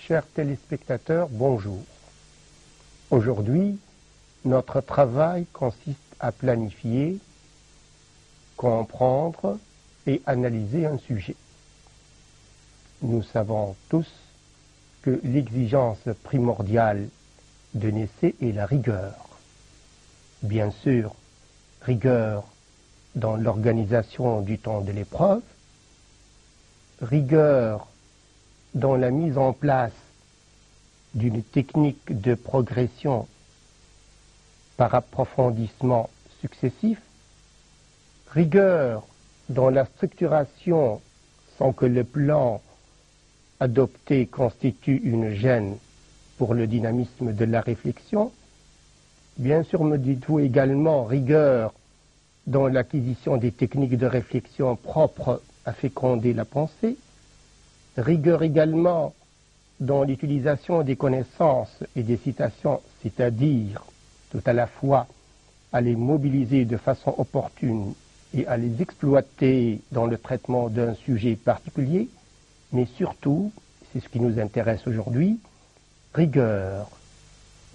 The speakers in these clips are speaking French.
Chers téléspectateurs, bonjour. Aujourd'hui, notre travail consiste à planifier, comprendre et analyser un sujet. Nous savons tous que l'exigence primordiale d'un essai est la rigueur. Bien sûr, rigueur dans l'organisation du temps de l'épreuve, rigueur dans la mise en place d'une technique de progression par approfondissement successif, rigueur dans la structuration sans que le plan adopté constitue une gêne pour le dynamisme de la réflexion. Bien sûr, me dites-vous également rigueur dans l'acquisition des techniques de réflexion propres à féconder la pensée, rigueur également dans l'utilisation des connaissances et des citations, c'est-à-dire tout à la fois à les mobiliser de façon opportune et à les exploiter dans le traitement d'un sujet particulier, mais surtout, c'est ce qui nous intéresse aujourd'hui, rigueur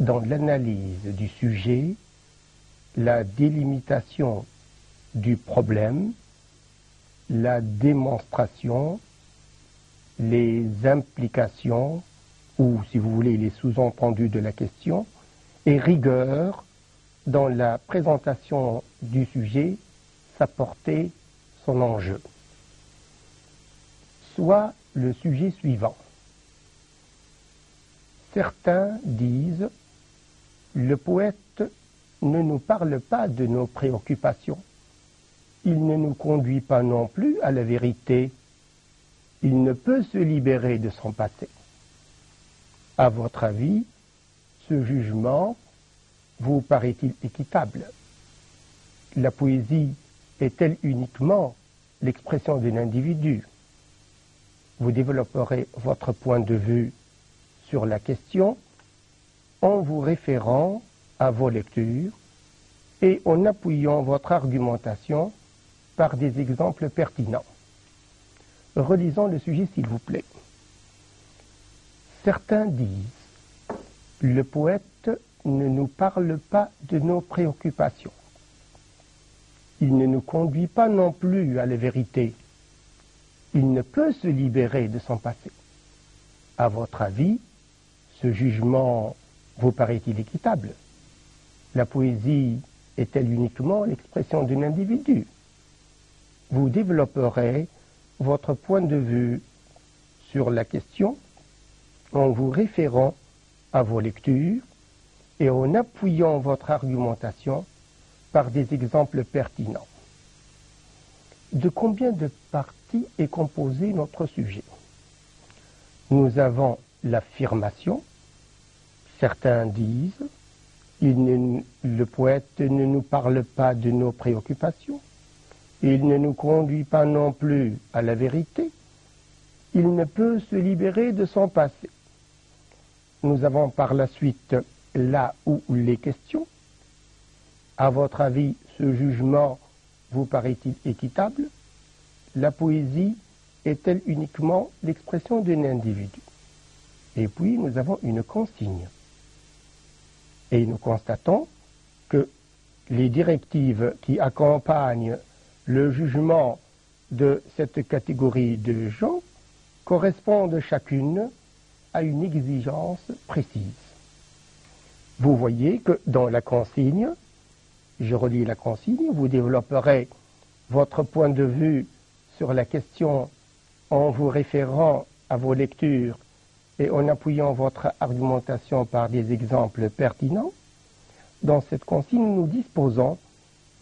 dans l'analyse du sujet, la délimitation du problème, la démonstration, les implications, ou si vous voulez les sous-entendus de la question, et rigueur dans la présentation du sujet, sa portée, son enjeu. Soit le sujet suivant. Certains disent « Le poète ne nous parle pas de nos préoccupations. Il ne nous conduit pas non plus à la vérité. Il ne peut se libérer de son passé. » À votre avis, ce jugement vous paraît-il équitable? La poésie est-elle uniquement l'expression d'un individu? Vous développerez votre point de vue sur la question en vous référant à vos lectures et en appuyant votre argumentation par des exemples pertinents. Relisons le sujet, s'il vous plaît. Certains disent « Le poète ne nous parle pas de nos préoccupations. Il ne nous conduit pas non plus à la vérité. Il ne peut se libérer de son passé. » À votre avis, ce jugement vous paraît-il équitable? La poésie est-elle uniquement l'expression d'un individu? Vous développerez votre point de vue sur la question en vous référant à vos lectures et en appuyant votre argumentation par des exemples pertinents. De combien de parties est composé notre sujet? Nous avons l'affirmation. Certains disent le poète ne nous parle pas de nos préoccupations. Il ne nous conduit pas non plus à la vérité. Il ne peut se libérer de son passé. Nous avons par la suite là où les questions. À votre avis, ce jugement vous paraît-il équitable? La poésie est-elle uniquement l'expression d'un individu? Et puis nous avons une consigne. Et nous constatons que les directives qui accompagnent le jugement de cette catégorie de gens correspondent chacune à une exigence précise. Vous voyez que dans la consigne, je relis la consigne, vous développerez votre point de vue sur la question en vous référant à vos lectures et en appuyant votre argumentation par des exemples pertinents. Dans cette consigne, nous disposons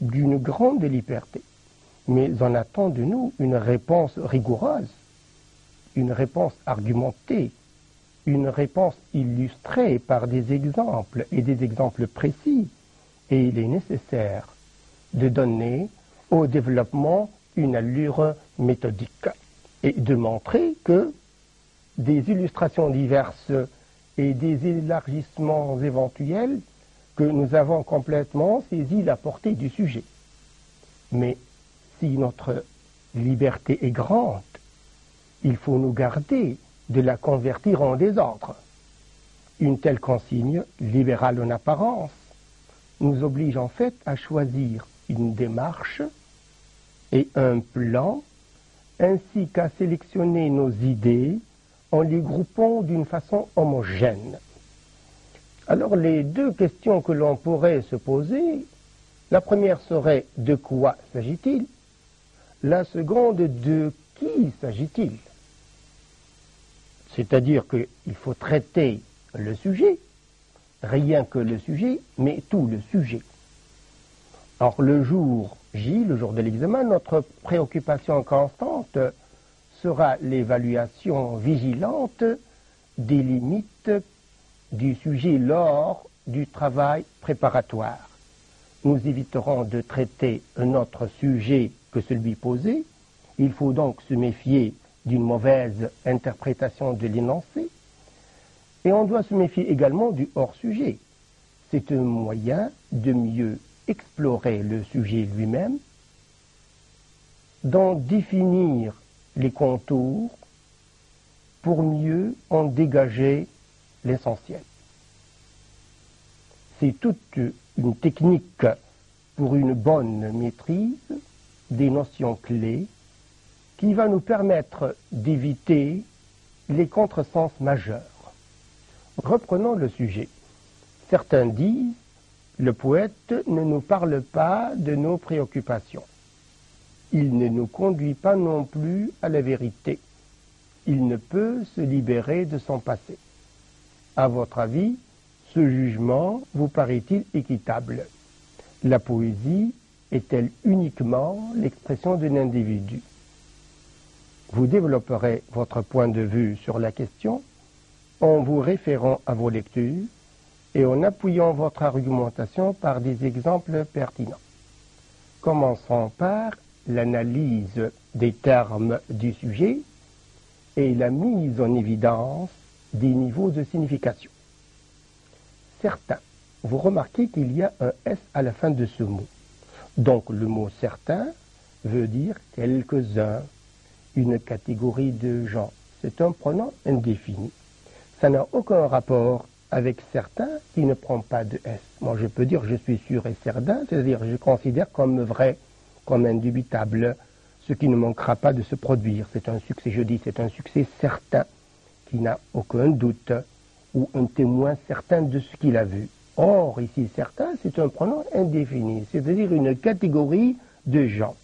d'une grande liberté, mais on attend de nous une réponse rigoureuse, une réponse argumentée, une réponse illustrée par des exemples et des exemples précis. Et il est nécessaire de donner au développement une allure méthodique et de montrer que des illustrations diverses et des élargissements éventuels que nous avons complètement saisi la portée du sujet. Mais si notre liberté est grande, il faut nous garder de la convertir en désordre. Une telle consigne, libérale en apparence, nous oblige en fait à choisir une démarche et un plan, ainsi qu'à sélectionner nos idées en les groupant d'une façon homogène. Alors les deux questions que l'on pourrait se poser, la première serait de quoi s'agit-il? La seconde, de qui s'agit-il? C'est-à-dire qu'il faut traiter le sujet, rien que le sujet, mais tout le sujet. Alors le jour J, le jour de l'examen, notre préoccupation constante sera l'évaluation vigilante des limites du sujet lors du travail préparatoire. Nous éviterons de traiter un autre sujet que celui posé. Il faut donc se méfier d'une mauvaise interprétation de l'énoncé. Et on doit se méfier également du hors-sujet. C'est un moyen de mieux explorer le sujet lui-même, d'en définir les contours pour mieux en dégager l'essentiel. C'est toute une technique pour une bonne maîtrise des notions clés qui va nous permettre d'éviter les contresens majeurs. Reprenons le sujet. Certains disent « Le poète ne nous parle pas de nos préoccupations. Il ne nous conduit pas non plus à la vérité. Il ne peut se libérer de son passé. » À votre avis, ce jugement vous paraît-il équitable? La poésie est-elle uniquement l'expression d'un individu? Vous développerez votre point de vue sur la question en vous référant à vos lectures et en appuyant votre argumentation par des exemples pertinents. Commençons par l'analyse des termes du sujet et la mise en évidence des niveaux de signification. Certains, vous remarquez qu'il y a un S à la fin de ce mot. Donc le mot « certain » veut dire « quelques-uns », une catégorie de gens. C'est un pronom indéfini. Ça n'a aucun rapport avec certains qui ne prend pas de S. Moi, je peux dire je suis sûr et certain, c'est-à-dire je considère comme vrai, comme indubitable, ce qui ne manquera pas de se produire. C'est un succès, je dis, c'est un succès certain, qui n'a aucun doute, ou un témoin certain de ce qu'il a vu. Or, ici, certain, c'est un pronom indéfini, c'est-à-dire une catégorie de gens.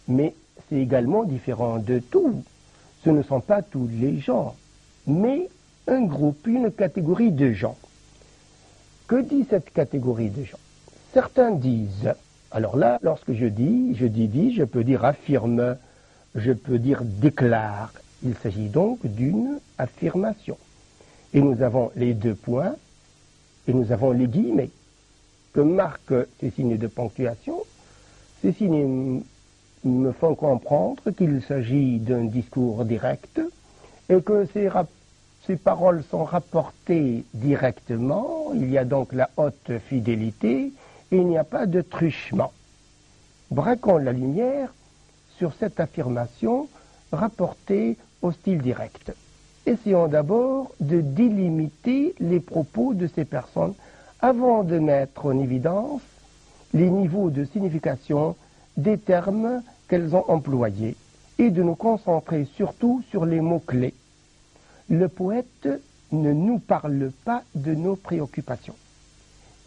Mais c'est également différent de tout. Ce ne sont pas tous les gens, mais un groupe, une catégorie de gens. Que dit cette catégorie de gens? Certains disent, alors là, lorsque je dis, je peux dire affirme, je peux dire déclare. Il s'agit donc d'une affirmation. Et nous avons les deux points, et nous avons les guillemets, que marquent ces signes de ponctuation. Ces signes me font comprendre qu'il s'agit d'un discours direct, et que ces paroles sont rapportées directement. Il y a donc la haute fidélité, et il n'y a pas de truchement. Braquons la lumière sur cette affirmation rapportée au style direct. Essayons d'abord de délimiter les propos de ces personnes avant de mettre en évidence les niveaux de signification des termes qu'elles ont employés et de nous concentrer surtout sur les mots-clés. Le poète ne nous parle pas de nos préoccupations.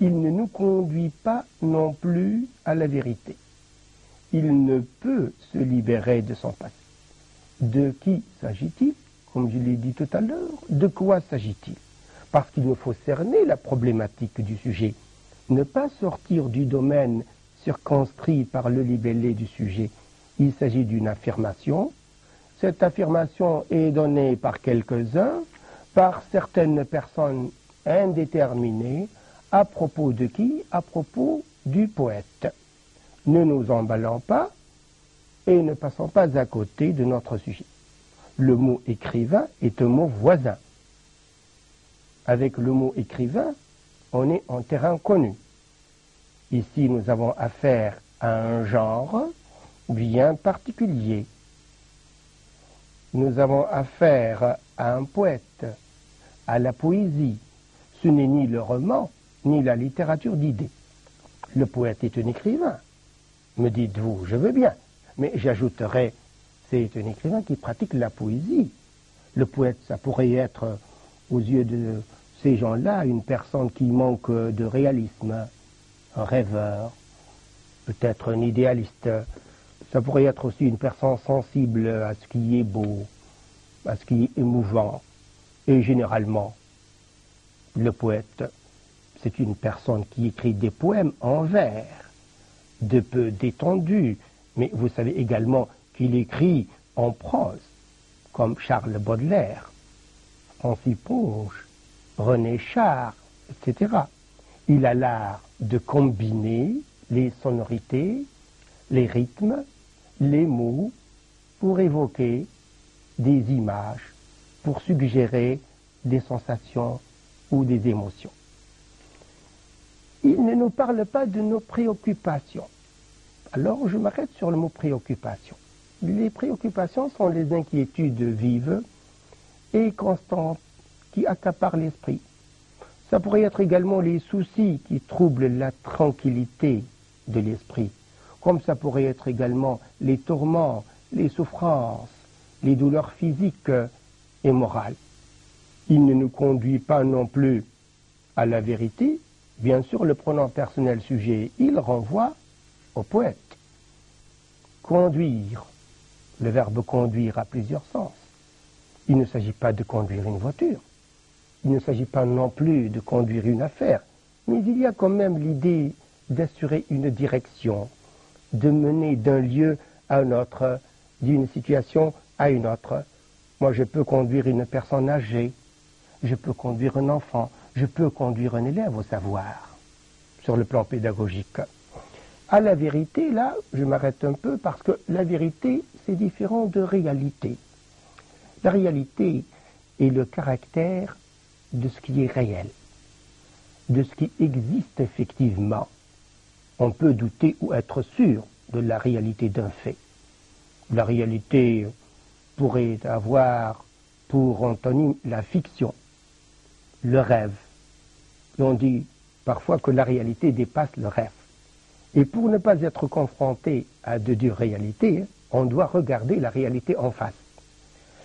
Il ne nous conduit pas non plus à la vérité. Il ne peut se libérer de son passé. De qui s'agit-il? Comme je l'ai dit tout à l'heure, de quoi s'agit-il? Parce qu'il nous faut cerner la problématique du sujet, ne pas sortir du domaine circonscrit par le libellé du sujet. Il s'agit d'une affirmation. Cette affirmation est donnée par quelques-uns, par certaines personnes indéterminées, à propos de qui? À propos du poète. Ne nous emballons pas et ne passons pas à côté de notre sujet. Le mot écrivain est un mot voisin. Avec le mot écrivain, on est en terrain connu. Ici, nous avons affaire à un genre bien particulier. Nous avons affaire à un poète, à la poésie. Ce n'est ni le roman, ni la littérature d'idées. Le poète est un écrivain. Me dites-vous, je veux bien. Mais j'ajouterais, c'est un écrivain qui pratique la poésie. Le poète, ça pourrait être, aux yeux de ces gens-là, une personne qui manque de réalisme, un rêveur, peut-être un idéaliste. Ça pourrait être aussi une personne sensible à ce qui est beau, à ce qui est émouvant. Et généralement, le poète, c'est une personne qui écrit des poèmes en vers, de peu détendus, mais vous savez également qu'il écrit en prose, comme Charles Baudelaire, Francis Ponge, René Char, etc. Il a l'art de combiner les sonorités, les rythmes, les mots, pour évoquer des images, pour suggérer des sensations ou des émotions. Il ne nous parle pas de nos préoccupations. Alors je m'arrête sur le mot préoccupation. Les préoccupations sont les inquiétudes vives et constantes qui accaparent l'esprit. Ça pourrait être également les soucis qui troublent la tranquillité de l'esprit, comme ça pourrait être également les tourments, les souffrances, les douleurs physiques et morales. Il ne nous conduit pas non plus à la vérité. Bien sûr, le pronom personnel sujet, il renvoie au poète. Conduire, le verbe conduire a plusieurs sens. Il ne s'agit pas de conduire une voiture. Il ne s'agit pas non plus de conduire une affaire. Mais il y a quand même l'idée d'assurer une direction, de mener d'un lieu à un autre, d'une situation à une autre. Moi, je peux conduire une personne âgée, je peux conduire un enfant, je peux conduire un élève au savoir, sur le plan pédagogique. À la vérité, là, je m'arrête un peu parce que la vérité, c'est différent de réalité. La réalité est le caractère de ce qui est réel, de ce qui existe effectivement. On peut douter ou être sûr de la réalité d'un fait. La réalité pourrait avoir pour antonyme la fiction, le rêve. Et on dit parfois que la réalité dépasse le rêve. Et pour ne pas être confronté à de dures réalités, on doit regarder la réalité en face.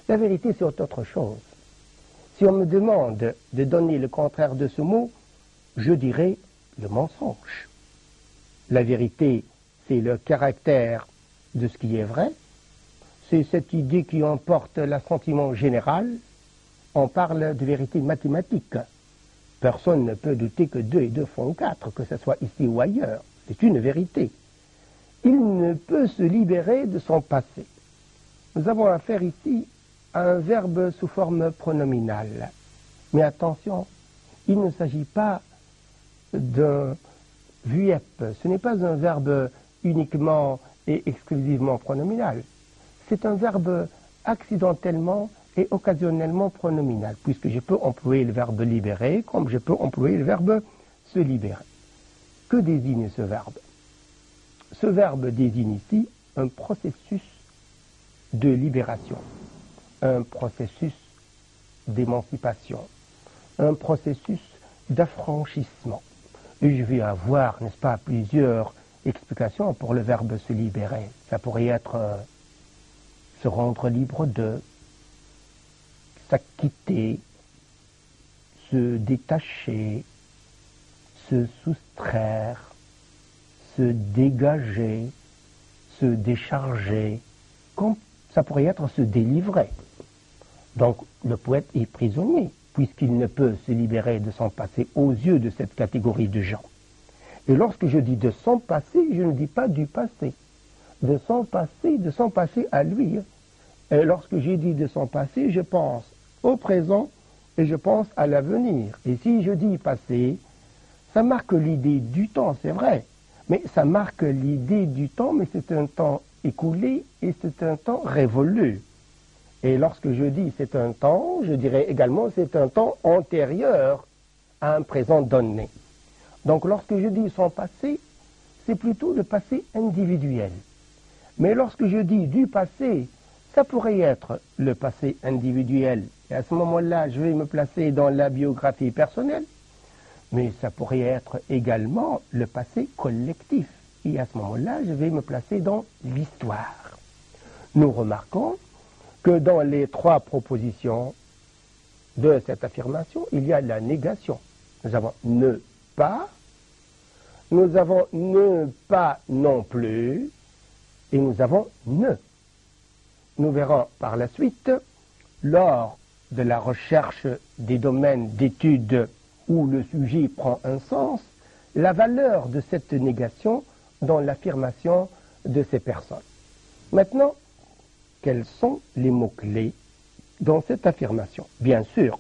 La vérité, c'est autre chose. Si on me demande de donner le contraire de ce mot, je dirais le mensonge. La vérité, c'est le caractère de ce qui est vrai. C'est cette idée qui emporte l'assentiment général. On parle de vérité mathématique. Personne ne peut douter que 2 et 2 font 4, que ce soit ici ou ailleurs. C'est une vérité. Il ne peut se libérer de son passé. Nous avons affaire ici à un verbe sous forme pronominale. Mais attention, il ne s'agit pas d'un VUEP. Ce n'est pas un verbe uniquement et exclusivement pronominal. C'est un verbe accidentellement et occasionnellement pronominal, puisque je peux employer le verbe libérer comme je peux employer le verbe se libérer. Que désigne ce verbe? Ce verbe désigne ici un processus de libération, un processus d'émancipation, un processus d'affranchissement. Et je vais avoir, n'est-ce pas, plusieurs explications pour le verbe se libérer. Ça pourrait être se rendre libre de, s'acquitter, se détacher, se soustraire, se dégager, se décharger, comme ça pourrait être se délivrer. Donc le poète est prisonnier, puisqu'il ne peut se libérer de son passé aux yeux de cette catégorie de gens. Et lorsque je dis de son passé, je ne dis pas du passé. De son passé à lui. Et lorsque j'ai dit de son passé, je pense au présent et je pense à l'avenir. Et si je dis passé, ça marque l'idée du temps, c'est vrai. Mais ça marque l'idée du temps, mais c'est un temps écoulé et c'est un temps révolu. Et lorsque je dis c'est un temps, je dirais également c'est un temps antérieur à un présent donné. Donc lorsque je dis son passé, c'est plutôt le passé individuel. Mais lorsque je dis du passé, ça pourrait être le passé individuel Et à ce moment-là, je vais me placer dans la biographie personnelle, mais ça pourrait être également le passé collectif. Et à ce moment-là, je vais me placer dans l'histoire. Nous remarquons que dans les trois propositions de cette affirmation, il y a la négation. Nous avons ne pas, nous avons ne pas non plus, et nous avons ne. Nous verrons par la suite, lors de la recherche des domaines d'études où le sujet prend un sens, la valeur de cette négation dans l'affirmation de ces personnes. Maintenant, quels sont les mots-clés dans cette affirmation? Bien sûr,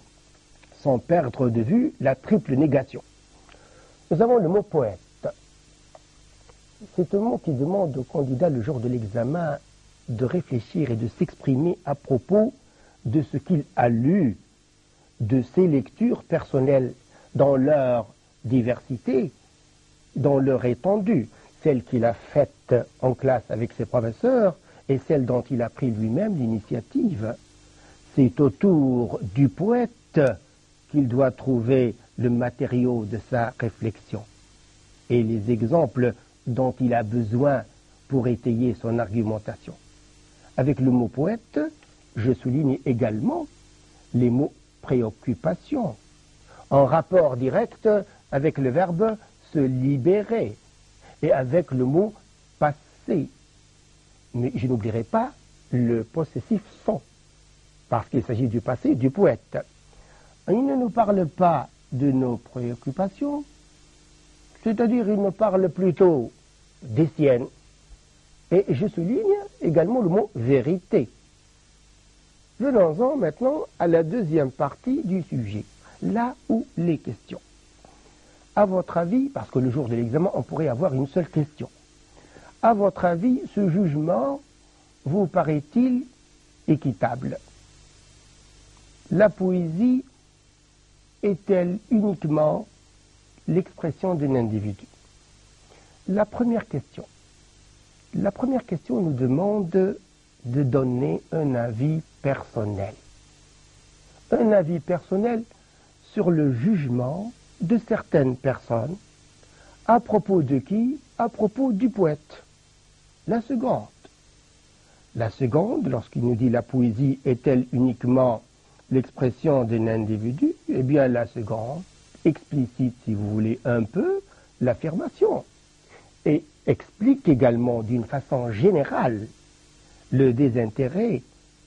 sans perdre de vue la triple négation. Nous avons le mot poète. C'est un mot qui demande au candidat le jour de l'examen de réfléchir et de s'exprimer à propos de ce qu'il a lu, de ses lectures personnelles dans leur diversité, dans leur étendue, celle qu'il a faite en classe avec ses professeurs et celle dont il a pris lui-même l'initiative. C'est autour du poète qu'il doit trouver le matériau de sa réflexion et les exemples dont il a besoin pour étayer son argumentation. Avec le mot poète, je souligne également les mots préoccupation, en rapport direct avec le verbe se libérer et avec le mot passer. Mais je n'oublierai pas le possessif sont, parce qu'il s'agit du passé du poète. Il ne nous parle pas de nos préoccupations, c'est-à-dire il nous parle plutôt des siennes. Et je souligne également le mot vérité. Venons-en maintenant à la deuxième partie du sujet, là où les questions. À votre avis, parce que le jour de l'examen, on pourrait avoir une seule question. À votre avis, ce jugement vous paraît-il équitable? La poésie est-elle uniquement l'expression d'un individu? La première question nous demande de donner un avis personnel. Un avis personnel sur le jugement de certaines personnes. À propos de qui? À propos du poète. La seconde, lorsqu'il nous dit la poésie est-elle uniquement l'expression d'un individu? Eh bien, la seconde explicite, si vous voulez, un peu l'affirmation et explique également d'une façon générale le désintérêt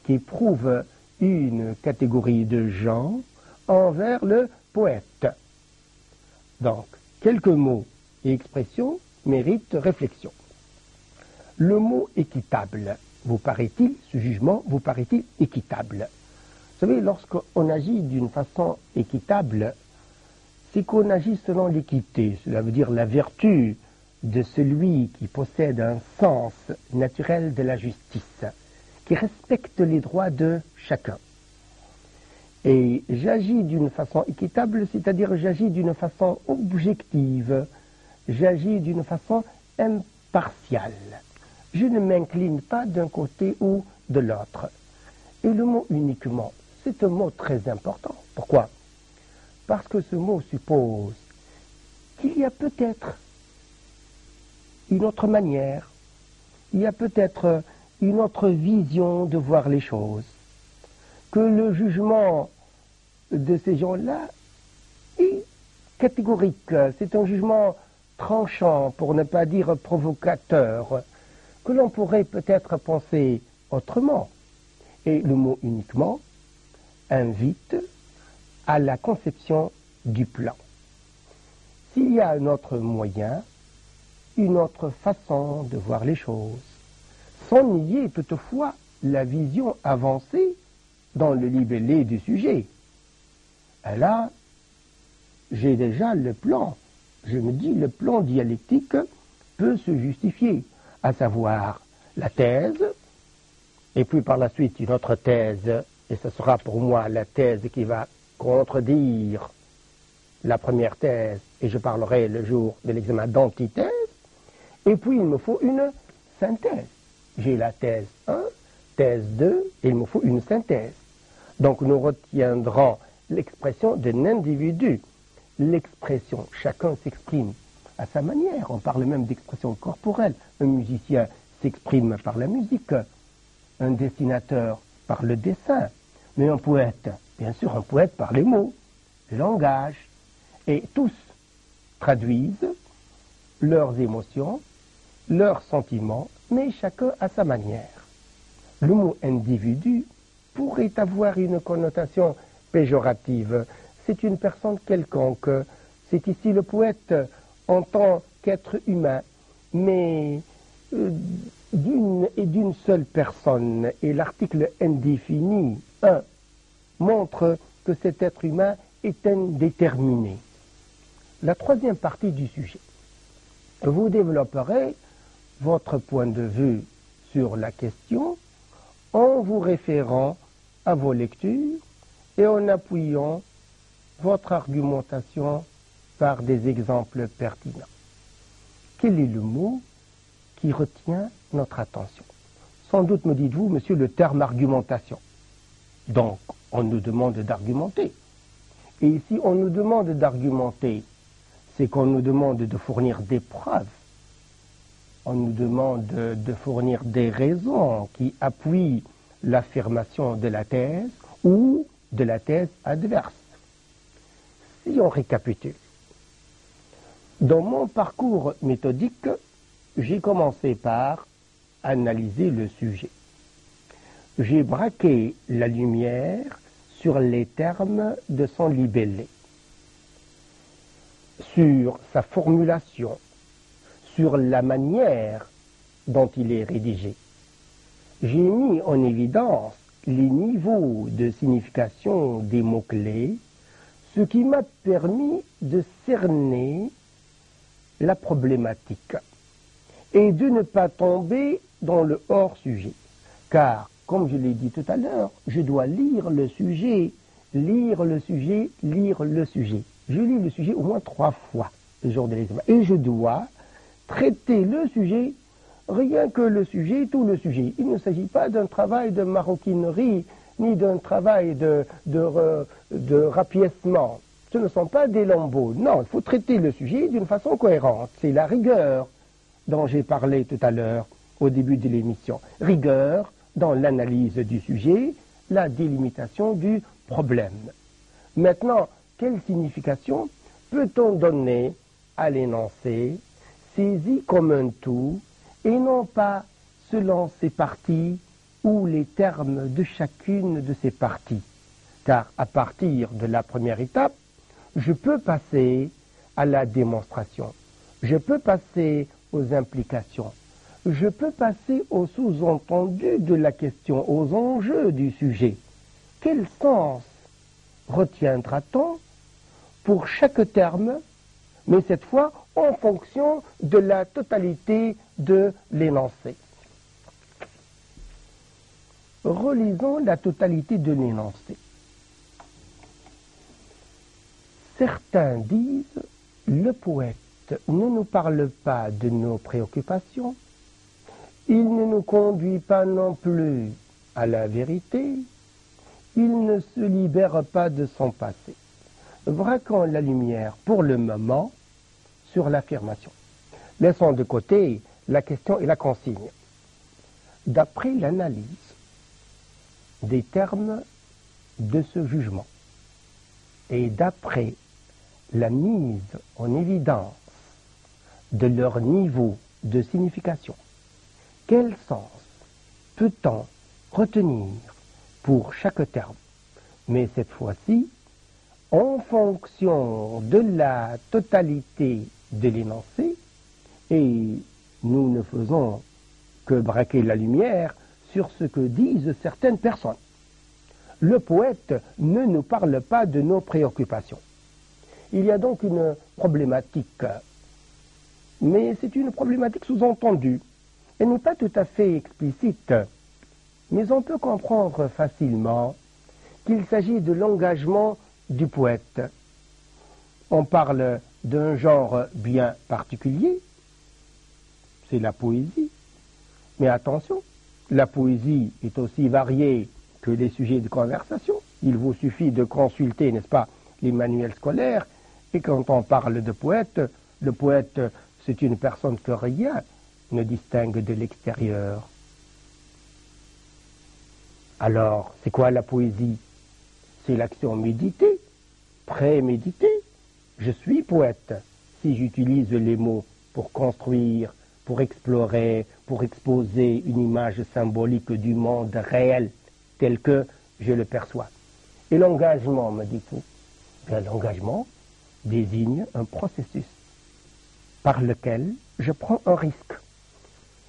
qu'éprouve une catégorie de gens envers le poète. Donc, quelques mots et expressions méritent réflexion. Le mot équitable, vous paraît-il, ce jugement vous paraît-il équitable? Vous savez, lorsqu'on agit d'une façon équitable, c'est qu'on agit selon l'équité, cela veut dire la vertu de celui qui possède un sens naturel de la justice, qui respecte les droits de chacun. Et j'agis d'une façon équitable, c'est-à-dire j'agis d'une façon objective, j'agis d'une façon impartiale. Je ne m'incline pas d'un côté ou de l'autre. Et le mot uniquement, c'est un mot très important. Pourquoi? Parce que ce mot suppose qu'il y a peut-être une autre manière, il y a peut-être une autre vision de voir les choses, que le jugement de ces gens-là est catégorique, c'est un jugement tranchant, pour ne pas dire provocateur, que l'on pourrait peut-être penser autrement. Et le mot uniquement invite à la conception du plan. S'il y a un autre moyen, une autre façon de voir les choses, sans nier toutefois la vision avancée dans le libellé du sujet. Et là, j'ai déjà le plan. Je me dis, le plan dialectique peut se justifier, à savoir la thèse, et puis par la suite une autre thèse, et ce sera pour moi la thèse qui va contredire la première thèse, et je parlerai le jour de l'examen d'antithèse, et puis il me faut une synthèse. J'ai la thèse 1, thèse 2, et il me faut une synthèse. Donc nous retiendrons l'expression d'un individu. L'expression, chacun s'exprime à sa manière. On parle même d'expression corporelle. Un musicien s'exprime par la musique, un dessinateur par le dessin, mais un poète, bien sûr, un poète par les mots, le langage. Et tous traduisent leurs émotions, leurs sentiments, mais chacun à sa manière. Le mot individu pourrait avoir une connotation péjorative. C'est une personne quelconque. C'est ici le poète en tant qu'être humain, mais d'une seule personne. Et l'article indéfini 1 montre que cet être humain est indéterminé. La troisième partie du sujet. Vous développerez votre point de vue sur la question en vous référant à vos lectures et en appuyant votre argumentation par des exemples pertinents. Quel est le mot qui retient notre attention? Sans doute me dites-vous, monsieur, le terme argumentation. Donc, on nous demande d'argumenter. Et ici, on nous demande d'argumenter. C'est qu'on nous demande de fournir des preuves. On nous demande de fournir des raisons qui appuient l'affirmation de la thèse ou de la thèse adverse. Si on récapitule, dans mon parcours méthodique, j'ai commencé par analyser le sujet. J'ai braqué la lumière sur les termes de son libellé, sur sa formulation, sur la manière dont il est rédigé. J'ai mis en évidence les niveaux de signification des mots-clés, ce qui m'a permis de cerner la problématique et de ne pas tomber dans le hors-sujet. Car, comme je l'ai dit tout à l'heure, je dois lire le sujet, lire le sujet, lire le sujet. Je lis le sujet au moins 3 fois le jour de l'examen. Et je dois traiter le sujet, rien que le sujet, tout le sujet. Il ne s'agit pas d'un travail de maroquinerie, ni d'un travail de rapiècement. Ce ne sont pas des lambeaux. Non, il faut traiter le sujet d'une façon cohérente. C'est la rigueur dont j'ai parlé tout à l'heure au début de l'émission. Rigueur dans l'analyse du sujet, la délimitation du problème. Maintenant, quelle signification peut-on donner à l'énoncé saisi comme un tout et non pas selon ses parties ou les termes de chacune de ces parties? Car à partir de la première étape, je peux passer à la démonstration, je peux passer aux implications, je peux passer au sous-entendu de la question, aux enjeux du sujet. Quel sens retiendra-t-on pour chaque terme, mais cette fois en fonction de la totalité de l'énoncé? Relisons la totalité de l'énoncé. Certains disent, le poète ne nous parle pas de nos préoccupations, il ne nous conduit pas non plus à la vérité, il ne se libère pas de son passé. Braquons la lumière pour le moment sur l'affirmation. Laissons de côté la question et la consigne. D'après l'analyse des termes de ce jugement et d'après la mise en évidence de leur niveau de signification, quel sens peut-on retenir pour chaque terme? Mais cette fois-ci, en fonction de la totalité de l'énoncé, et nous ne faisons que braquer la lumière sur ce que disent certaines personnes. Le poète ne nous parle pas de nos préoccupations. Il y a donc une problématique, mais c'est une problématique sous-entendue. Elle n'est pas tout à fait explicite, mais on peut comprendre facilement qu'il s'agit de l'engagement du poète. On parle d'un genre bien particulier, c'est la poésie. Mais attention, la poésie est aussi variée que les sujets de conversation. Il vous suffit de consulter, n'est-ce pas, les manuels scolaires, et quand on parle de poète, le poète, c'est une personne que rien ne distingue de l'extérieur. Alors, c'est quoi la poésie? C'est l'action méditée, préméditée. Je suis poète si j'utilise les mots pour construire, pour explorer, pour exposer une image symbolique du monde réel tel que je le perçois. Et l'engagement, me dites-vous? Bien, l'engagement désigne un processus par lequel je prends un risque.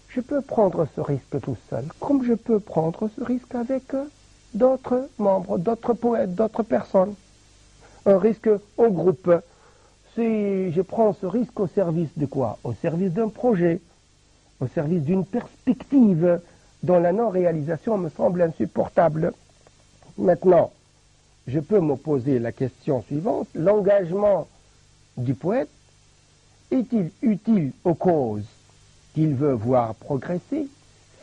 Je peux prendre ce risque tout seul, comme je peux prendre ce risque avec d'autres membres, d'autres poètes, d'autres personnes. Un risque au groupe. Si je prends ce risque au service de quoi? Au service d'un projet, au service d'une perspective dont la non-réalisation me semble insupportable. Maintenant, je peux me poser la question suivante. L'engagement du poète est-il utile aux causes qu'il veut voir progresser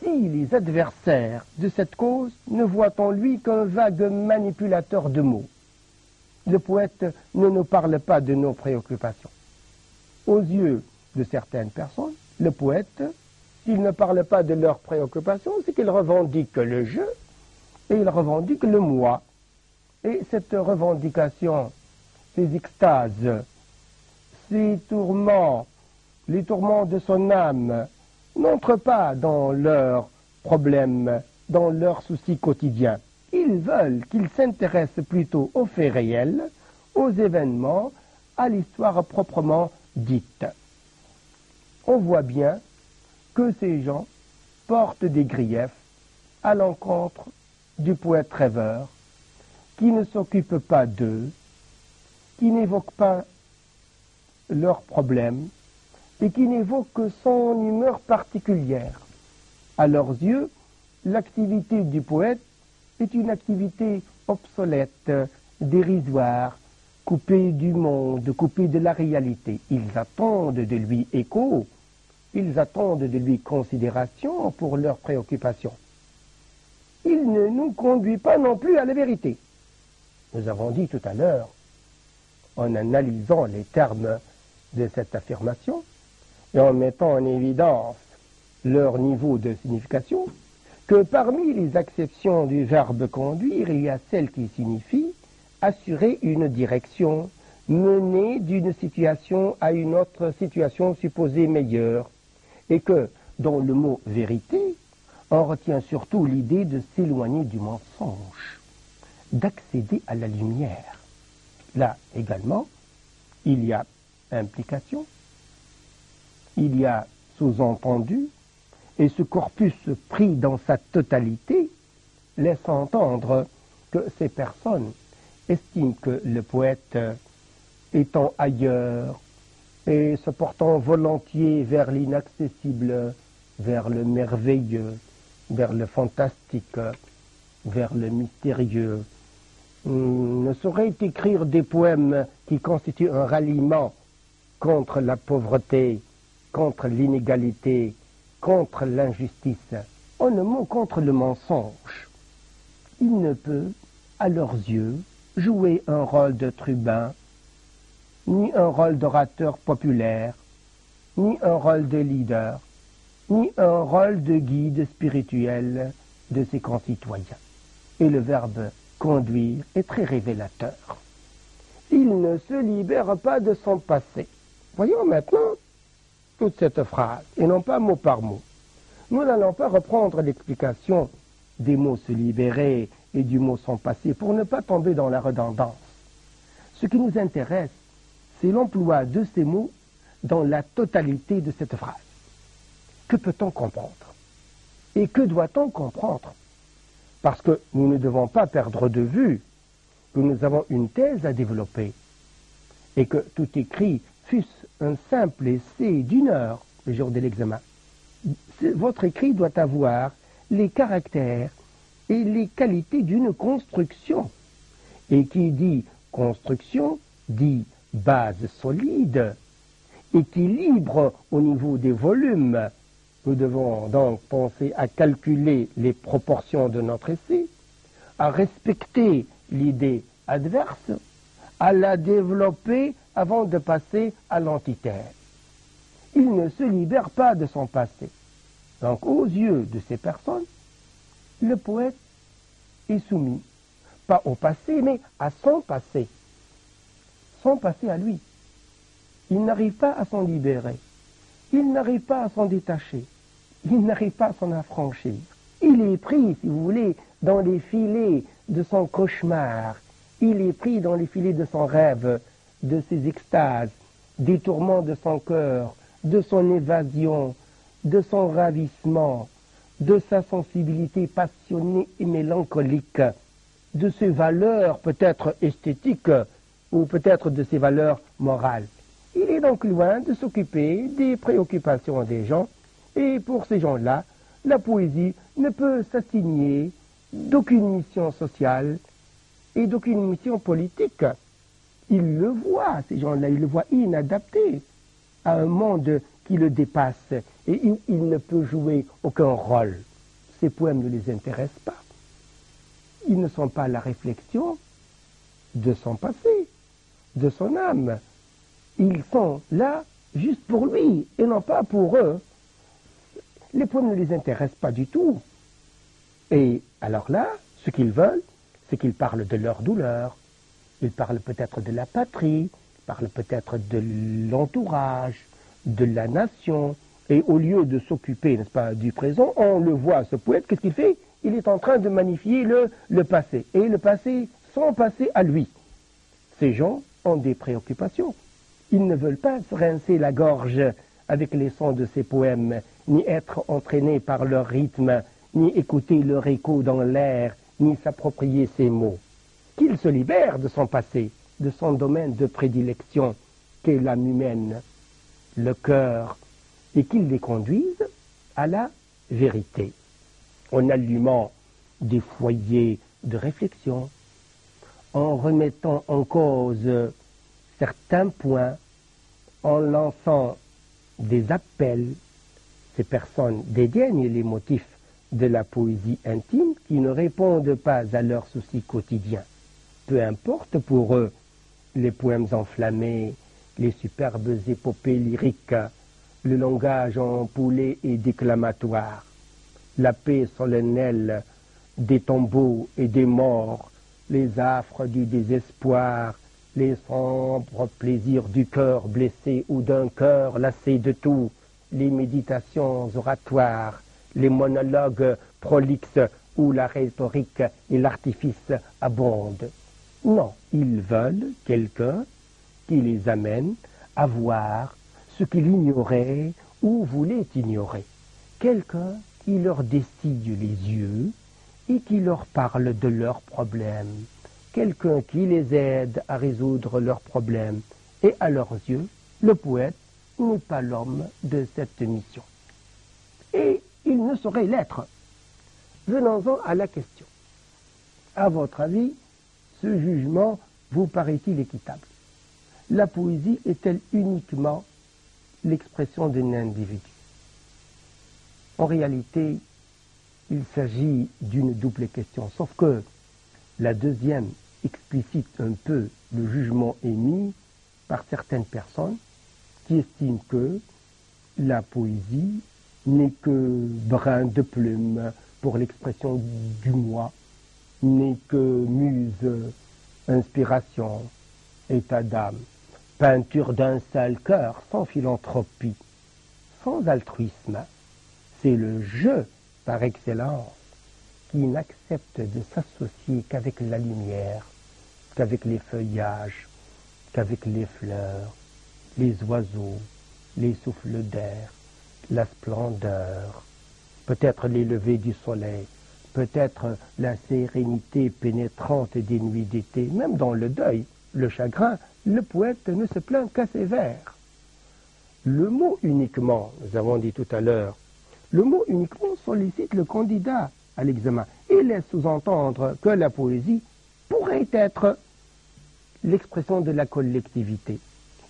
si les adversaires de cette cause ne voient en lui qu'un vague manipulateur de mots? Le poète ne nous parle pas de nos préoccupations. Aux yeux de certaines personnes, le poète, s'il ne parle pas de leurs préoccupations, c'est qu'il revendique le je et il revendique le moi. Et cette revendication, ces extases, ces tourments, les tourments de son âme, n'entrent pas dans leurs problèmes, dans leurs soucis quotidiens. Ils veulent qu'ils s'intéressent plutôt aux faits réels, aux événements, à l'histoire proprement dite. On voit bien que ces gens portent des griefs à l'encontre du poète rêveur, qui ne s'occupe pas d'eux, qui n'évoque pas leurs problèmes et qui n'évoque que son humeur particulière. À leurs yeux, l'activité du poète est une activité obsolète, dérisoire, coupée du monde, coupée de la réalité. Ils attendent de lui écho, ils attendent de lui considération pour leurs préoccupations. Il ne nous conduit pas non plus à la vérité. Nous avons dit tout à l'heure, en analysant les termes de cette affirmation et en mettant en évidence leur niveau de signification, que parmi les acceptions du verbe conduire, il y a celle qui signifie assurer une direction, mener d'une situation à une autre situation supposée meilleure, et que, dans le mot vérité, on retient surtout l'idée de s'éloigner du mensonge, d'accéder à la lumière. Là également, il y a implication, il y a sous-entendu, et ce corpus pris dans sa totalité laisse entendre que ces personnes estiment que le poète, étant ailleurs et se portant volontiers vers l'inaccessible, vers le merveilleux, vers le fantastique, vers le mystérieux, ne saurait écrire des poèmes qui constituent un ralliement contre la pauvreté, contre l'inégalité, contre l'injustice, en un mot contre le mensonge. Il ne peut, à leurs yeux, jouer un rôle de tribun, ni un rôle d'orateur populaire, ni un rôle de leader, ni un rôle de guide spirituel de ses concitoyens. Et le verbe conduire est très révélateur. Il ne se libère pas de son passé. Voyons maintenant toute cette phrase, et non pas mot par mot. Nous n'allons pas reprendre l'explication des mots se libérer et du mot son passé pour ne pas tomber dans la redondance. Ce qui nous intéresse, c'est l'emploi de ces mots dans la totalité de cette phrase. Que peut-on comprendre? Et que doit-on comprendre? Parce que nous ne devons pas perdre de vue que nous avons une thèse à développer et que tout écrit, fût-ce un simple essai d'une heure le jour de l'examen, votre écrit doit avoir les caractères et les qualités d'une construction. Et qui dit construction, dit base solide, équilibre au niveau des volumes. Nous devons donc penser à calculer les proportions de notre essai, à respecter l'idée adverse, à la développer avant de passer à l'antithèse. Il ne se libère pas de son passé. Donc, aux yeux de ces personnes, le poète est soumis, pas au passé, mais à son passé à lui. Il n'arrive pas à s'en libérer, il n'arrive pas à s'en détacher, il n'arrive pas à s'en affranchir. Il est pris, si vous voulez, dans les filets de son cauchemar, il est pris dans les filets de son rêve, de ses extases, des tourments de son cœur, de son évasion, de son ravissement, de sa sensibilité passionnée et mélancolique, de ses valeurs peut-être esthétiques ou peut-être de ses valeurs morales. Il est donc loin de s'occuper des préoccupations des gens, et pour ces gens-là, la poésie ne peut s'assigner d'aucune mission sociale et d'aucune mission politique. Il le voit, ces gens-là, il le voit inadapté à un monde qui le dépasse, et il ne peut jouer aucun rôle. Ces poèmes ne les intéressent pas. Ils ne sont pas la réflexion de son passé, de son âme. Ils sont là juste pour lui et non pas pour eux. Les poèmes ne les intéressent pas du tout. Et alors là, ce qu'ils veulent, c'est qu'ils parlent de leur douleur. Ils parlent peut-être de la patrie, ils parlent peut-être de l'entourage, de la nation. Et au lieu de s'occuper, n'est-ce pas, du présent, on le voit, ce poète, qu'est-ce qu'il fait? Il est en train de magnifier le passé. Et le passé, son passé à lui. Ces gens ont des préoccupations. Ils ne veulent pas se rincer la gorge avec les sons de ces poèmes, ni être entraînés par leur rythme, ni écouter leur écho dans l'air, ni s'approprier ces mots. Qu'il se libère de son passé, de son domaine de prédilection, qu'est l'âme humaine, le cœur, et qu'il les conduise à la vérité, en allumant des foyers de réflexion, en remettant en cause certains points, en lançant des appels. Ces personnes dédaignent les motifs de la poésie intime qui ne répondent pas à leurs soucis quotidiens. Peu importe pour eux les poèmes enflammés, les superbes épopées lyriques, le langage empoulé et déclamatoire, la paix solennelle des tombeaux et des morts, les affres du désespoir, les sombres plaisirs du cœur blessé ou d'un cœur lassé de tout, les méditations oratoires, les monologues prolixes où la rhétorique et l'artifice abondent. Non, ils veulent quelqu'un qui les amène à voir ce qu'ils ignoraient ou voulaient ignorer. Quelqu'un qui leur dessille les yeux et qui leur parle de leurs problèmes. Quelqu'un qui les aide à résoudre leurs problèmes. Et à leurs yeux, le poète n'est pas l'homme de cette mission. Et il ne saurait l'être. Venons-en à la question. À votre avis, ce jugement vous paraît-il équitable? La poésie est-elle uniquement l'expression d'un individu? En réalité, il s'agit d'une double question, sauf que la deuxième explicite un peu le jugement émis par certaines personnes qui estiment que la poésie n'est que brin de plume pour l'expression du moi, n'est que muse, inspiration, état d'âme, peinture d'un seul cœur, sans philanthropie, sans altruisme. C'est le jeu par excellence qui n'accepte de s'associer qu'avec la lumière, qu'avec les feuillages, qu'avec les fleurs, les oiseaux, les souffles d'air, la splendeur, peut-être les levées du soleil, peut-être la sérénité pénétrante des nuits d'été, même dans le deuil, le chagrin, le poète ne se plaint qu'à ses vers. Le mot uniquement, nous avons dit tout à l'heure, le mot uniquement sollicite le candidat à l'examen et laisse sous-entendre que la poésie pourrait être l'expression de la collectivité.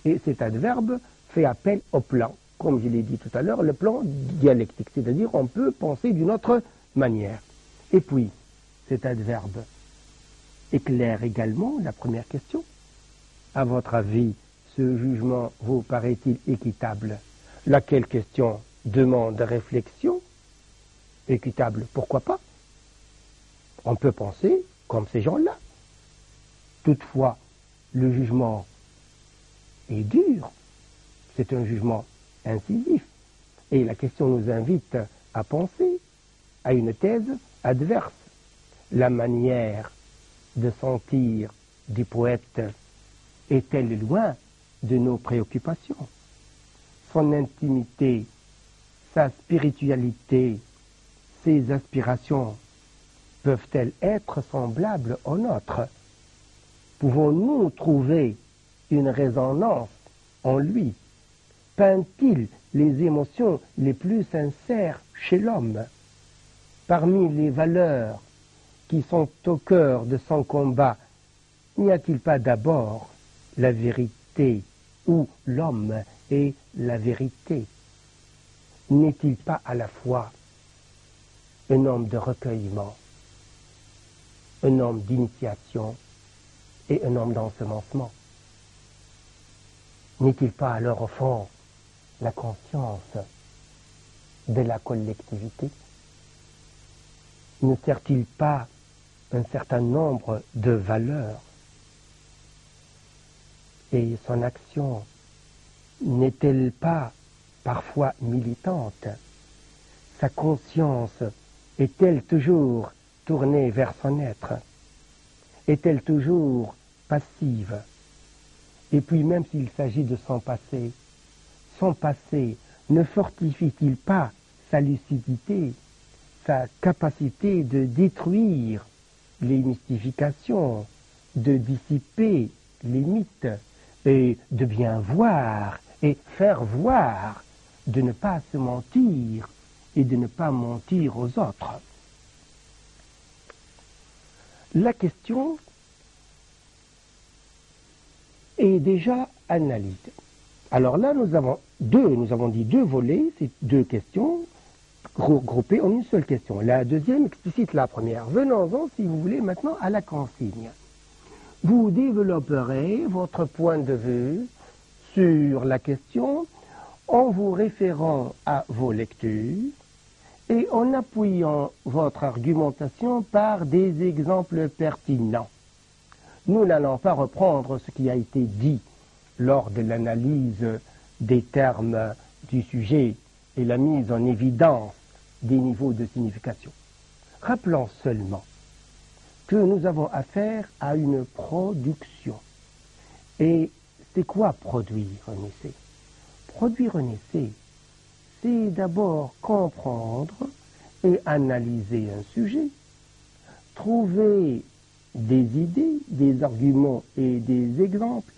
Et cet adverbe fait appel au plan, comme je l'ai dit tout à l'heure, le plan dialectique, c'est-à-dire on peut penser d'une autre manière. Et puis, cet adverbe, éclaire également la première question. À votre avis, ce jugement vous paraît-il équitable? Laquelle question demande réflexion? Équitable, pourquoi pas? On peut penser comme ces gens-là. Toutefois, le jugement est dur, c'est un jugement incisif, et la question nous invite à penser à une thèse adverse. La manière de sentir du poète est-elle loin de nos préoccupations? Son intimité, sa spiritualité, ses aspirations peuvent-elles être semblables aux nôtres? Pouvons-nous trouver une résonance en lui? Peint-il les émotions les plus sincères chez l'homme? Parmi les valeurs qui sont au cœur de son combat, n'y a-t-il pas d'abord la vérité, où l'homme est la vérité? N'est-il pas à la fois un homme de recueillement, un homme d'initiation et un homme d'ensemencement? N'est-il pas alors au fond la conscience de la collectivité? Ne sert-il pas un certain nombre de valeurs? Et son action n'est-elle pas parfois militante? Sa conscience est-elle toujours tournée vers son être? Est-elle toujours passive? Et puis même s'il s'agit de son passé ne fortifie-t-il pas sa lucidité, sa capacité de détruire les mystifications, de dissiper les mythes, et de bien voir et faire voir, de ne pas se mentir et de ne pas mentir aux autres? La question est déjà analysée. Alors là, nous avons dit deux volets, c'est deux questions regroupées en une seule question. La deuxième explicite la première. Venons-en, si vous voulez, maintenant à la consigne. Vous développerez votre point de vue sur la question en vous référant à vos lectures et en appuyant votre argumentation par des exemples pertinents. Nous n'allons pas reprendre ce qui a été dit lors de l'analyse des termes du sujet et la mise en évidence des niveaux de signification. Rappelons seulement que nous avons affaire à une production. Et c'est quoi produire un essai? Produire un essai, c'est d'abord comprendre et analyser un sujet, trouver des idées, des arguments et des exemples,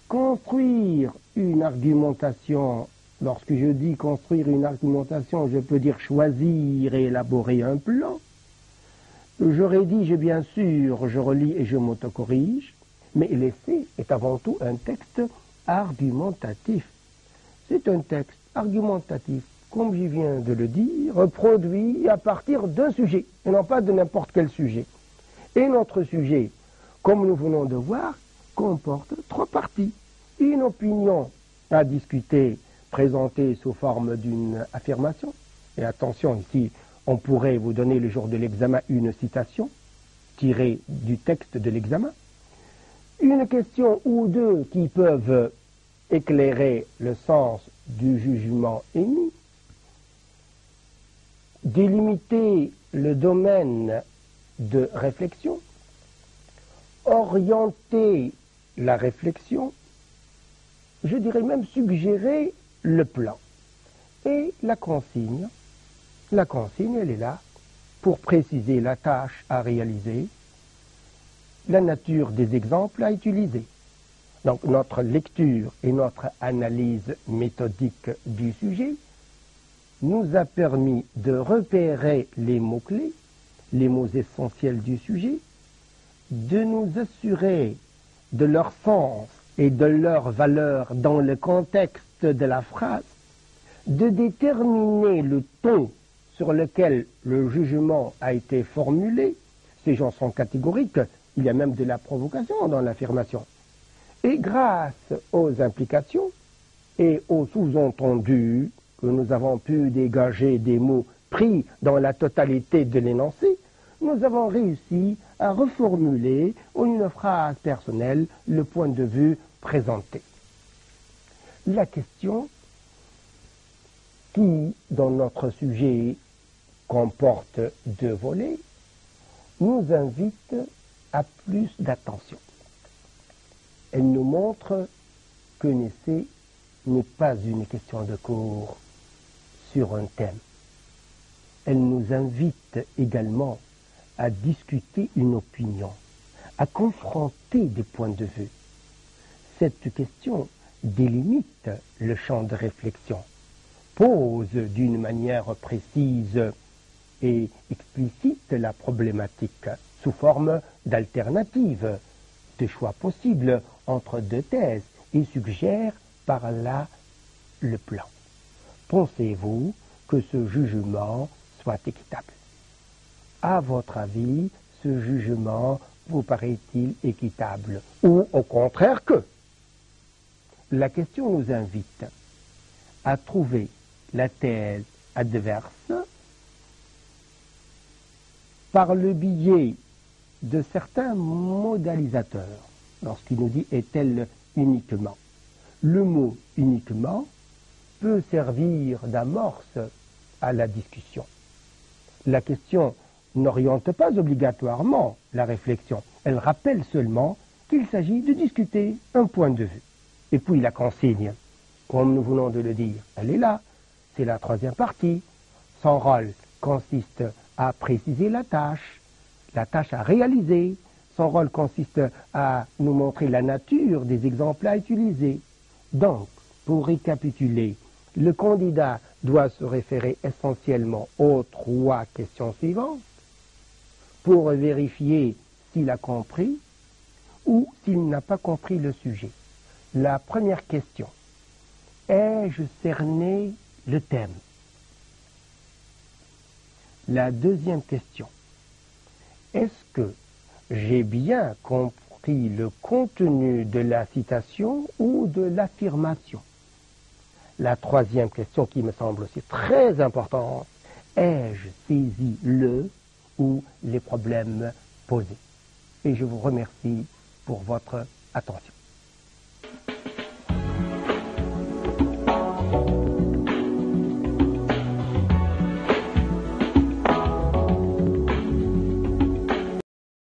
construire une argumentation. Lorsque je dis construire une argumentation, je peux dire choisir et élaborer un plan. Je rédige, bien sûr, je relis et je m'autocorrige, mais l'essai est avant tout un texte argumentatif. C'est un texte argumentatif, comme je viens de le dire, produit à partir d'un sujet, et non pas de n'importe quel sujet. Et notre sujet, comme nous venons de voir, comporte trois parties. Une opinion à discuter, présentée sous forme d'une affirmation. Et attention, ici, on pourrait vous donner le jour de l'examen une citation tirée du texte de l'examen. Une question ou deux qui peuvent éclairer le sens du jugement émis. Délimiter le domaine de réflexion. Orienter la réflexion. Je dirais même suggérer le plan. Et la consigne. La consigne, elle est là pour préciser la tâche à réaliser, la nature des exemples à utiliser. Donc notre lecture et notre analyse méthodique du sujet nous a permis de repérer les mots-clés, les mots essentiels du sujet, de nous assurer de leur sens et de leur valeur dans le contexte de la phrase, de déterminer le ton sur lequel le jugement a été formulé. Ces gens sont catégoriques, Il y a même de la provocation dans l'affirmation. Et grâce aux implications et aux sous-entendus que nous avons pu dégager des mots pris dans la totalité de l'énoncé, nous avons réussi à reformuler en une phrase personnelle le point de vue présenté. La question qui, dans notre sujet, comporte 2 volets, nous invite à plus d'attention. Elle nous montre que l'essai n'est pas une question de cours sur un thème. Elle nous invite également à discuter une opinion, à confronter des points de vue. Cette question délimite le champ de réflexion, pose d'une manière précise et explicite la problématique sous forme d'alternatives, de choix possibles entre 2 thèses et suggère par là le plan. Pensez-vous que ce jugement soit équitable? À votre avis, ce jugement vous paraît-il équitable? Ou au contraire que? La question nous invite à trouver la thèse adverse par le biais de certains modalisateurs, lorsqu'il nous dit « est-elle uniquement ». Le mot « uniquement » peut servir d'amorce à la discussion. La question n'oriente pas obligatoirement la réflexion, elle rappelle seulement qu'il s'agit de discuter un point de vue. Et puis la consigne, comme nous venons de le dire, elle est là, c'est la 3e partie. Son rôle consiste à préciser la tâche à réaliser. Son rôle consiste à nous montrer la nature des exemples à utiliser. Donc, pour récapituler, le candidat doit se référer essentiellement aux 3 questions suivantes pour vérifier s'il a compris ou s'il n'a pas compris le sujet. La première question, ai-je cerné le thème? La deuxième question, est-ce que j'ai bien compris le contenu de la citation ou de l'affirmation? La troisième question qui me semble aussi très importante, ai-je saisi le ou les problèmes posés? Et je vous remercie pour votre attention.